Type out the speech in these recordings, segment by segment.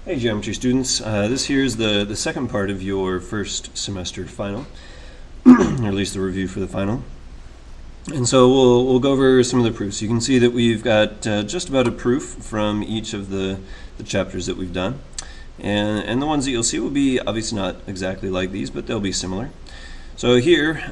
Hey geometry students, this here is the second part of your first semester final, or at least the review for the final. And so we'll go over some of the proofs. You can see that we've got just about a proof from each of the chapters that we've done. And the ones that you'll see will be obviously not exactly like these, but they'll be similar. So here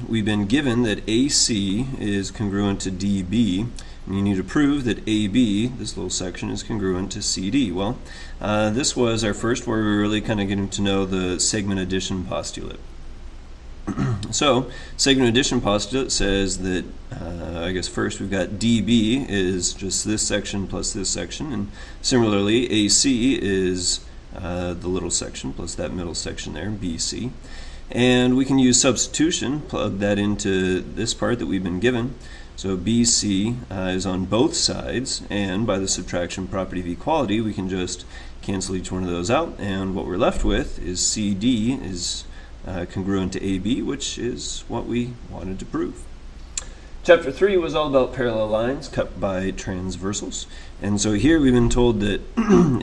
we've been given that AC is congruent to DB, and you need to prove that AB, this little section, is congruent to CD. Well, this was our first where we were really kind of getting to know the segment addition postulate. So, segment addition postulate says that, I guess first we've got DB is just this section plus this section, and similarly AC is the little section plus that middle section there, BC. And we can use substitution, plug that into this part that we've been given. So BC is on both sides, and by the subtraction property of equality, we can just cancel each one of those out, and what we're left with is CD is congruent to AB, which is what we wanted to prove. Chapter 3 was all about parallel lines cut by transversals. And so here we've been told that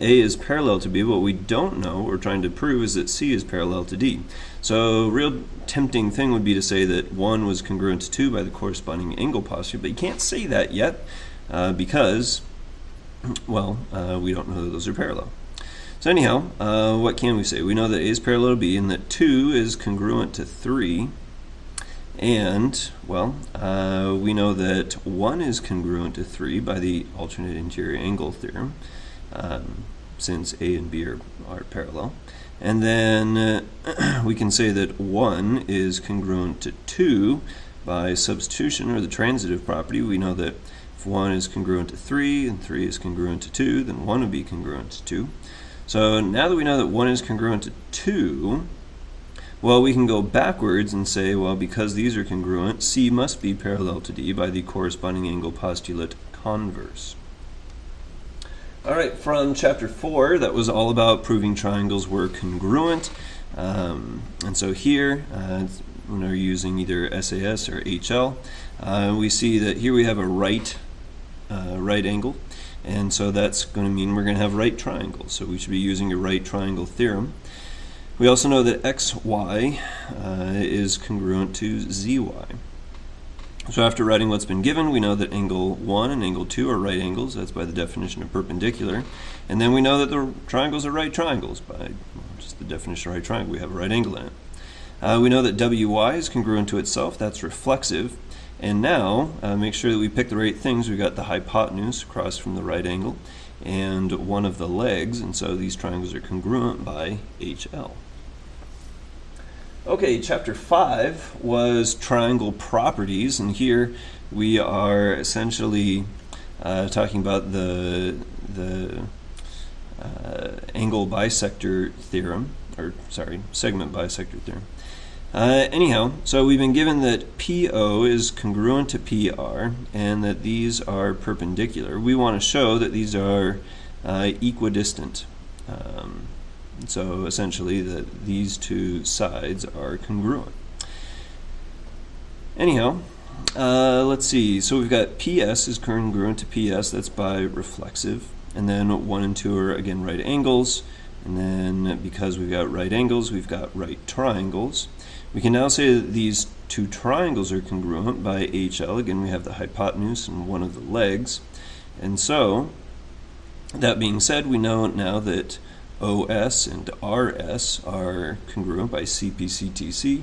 A is parallel to B. What we don't know, what we're trying to prove, is that C is parallel to D. So a real tempting thing would be to say that 1 was congruent to 2 by the corresponding angle postulate, but you can't say that yet because, well, we don't know that those are parallel. So anyhow, what can we say? We know that A is parallel to B and that 2 is congruent to 3. And, well, we know that 1 is congruent to 3 by the alternate interior angle theorem, since A and B are parallel. And then we can say that 1 is congruent to 2 by substitution, or the transitive property. We know that if 1 is congruent to 3 and 3 is congruent to 2, then 1 would be congruent to 2. So now that we know that 1 is congruent to 2, well, we can go backwards and say, well, because these are congruent, C must be parallel to D by the corresponding angle postulate converse. All right, from chapter 4, that was all about proving triangles were congruent. And so here, when we're using either SAS or HL, we see that here we have a right angle. And so that's going to mean we're going to have right triangles. So we should be using a right triangle theorem. We also know that XY is congruent to ZY. So after writing what's been given, we know that angle 1 and angle 2 are right angles. That's by the definition of perpendicular. And then we know that the triangles are right triangles by just the definition of right triangle. We have a right angle in it. We know that WY is congruent to itself. That's reflexive. And now, make sure that we pick the right things. We've got the hypotenuse across from the right angle and one of the legs, and so these triangles are congruent by HL. Okay, chapter 5 was triangle properties, and here we are essentially talking about the angle bisector theorem, or sorry, segment bisector theorem. Anyhow, so we've been given that PO is congruent to PR and that these are perpendicular. We want to show that these are equidistant. So essentially that these two sides are congruent. Anyhow, let's see. So we've got PS is congruent to PS. That's by reflexive. And then 1 and 2 are again right angles. And then because we've got right angles, we've got right triangles. We can now say that these two triangles are congruent by HL. Again, we have the hypotenuse and one of the legs. And so, that being said, we know now that OS and RS are congruent by CPCTC.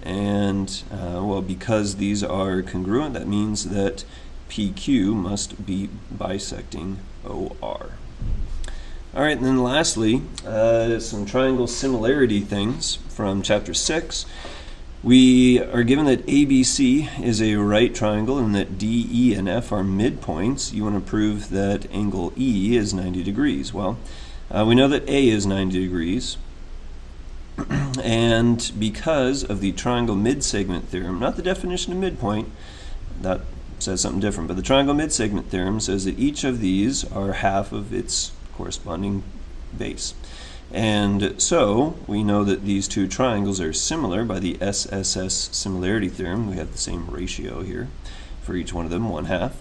And, well, because these are congruent, that means that PQ must be bisecting OR. All right, and then lastly, some triangle similarity things from chapter 6. We are given that ABC is a right triangle and that DE and F are midpoints. You want to prove that angle E is 90 degrees. Well, we know that A is 90 degrees. And because of the triangle midsegment theorem, not the definition of midpoint, that says something different, but the triangle midsegment theorem says that each of these are half of its corresponding base. And so we know that these two triangles are similar by the SSS similarity theorem. We have the same ratio here for each one of them, 1/2.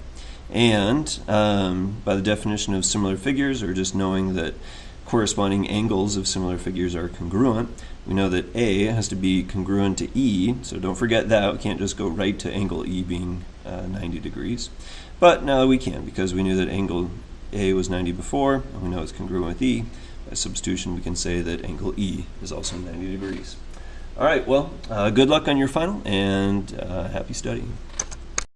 And by the definition of similar figures, or just knowing that corresponding angles of similar figures are congruent. We know that A has to be congruent to E, so don't forget that. We can't just go right to angle E being 90 degrees. But now we can, because we knew that angle A was 90 before, and we know it's congruent with E. By substitution, we can say that angle E is also 90 degrees. All right, well, good luck on your final, and happy studying.